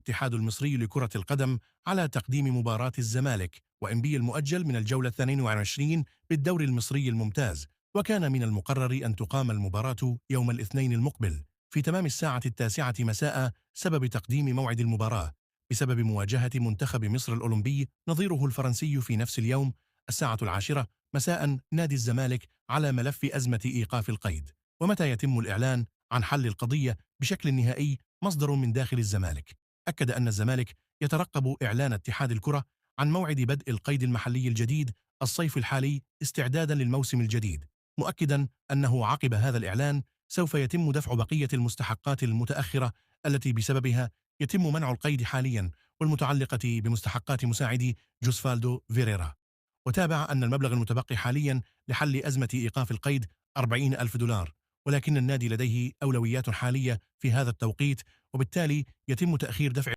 الاتحاد المصري لكرة القدم على تقديم مباراة الزمالك وإنبي المؤجل من الجولة 22 بالدوري المصري الممتاز، وكان من المقرر أن تقام المباراة يوم الاثنين المقبل في تمام الساعة 9 مساء، سبب تقديم موعد المباراة بسبب مواجهة منتخب مصر الأولمبي نظيره الفرنسي في نفس اليوم الساعة 10 مساء نادي الزمالك على ملف أزمة إيقاف القيد. ومتى يتم الإعلان عن حل القضية بشكل نهائي؟ مصدر من داخل الزمالك أكد أن الزمالك يترقب إعلان اتحاد الكرة عن موعد بدء القيد المحلي الجديد الصيف الحالي استعدادا للموسم الجديد، مؤكدا أنه عقب هذا الإعلان سوف يتم دفع بقية المستحقات المتأخرة التي بسببها يتم منع القيد حاليا والمتعلقة بمستحقات مساعدي جوسفالدو فيريرا. وتابع أن المبلغ المتبقي حاليا لحل أزمة إيقاف القيد 40,000 دولار، ولكن النادي لديه أولويات حالية في هذا التوقيت، وبالتالي يتم تأخير دفع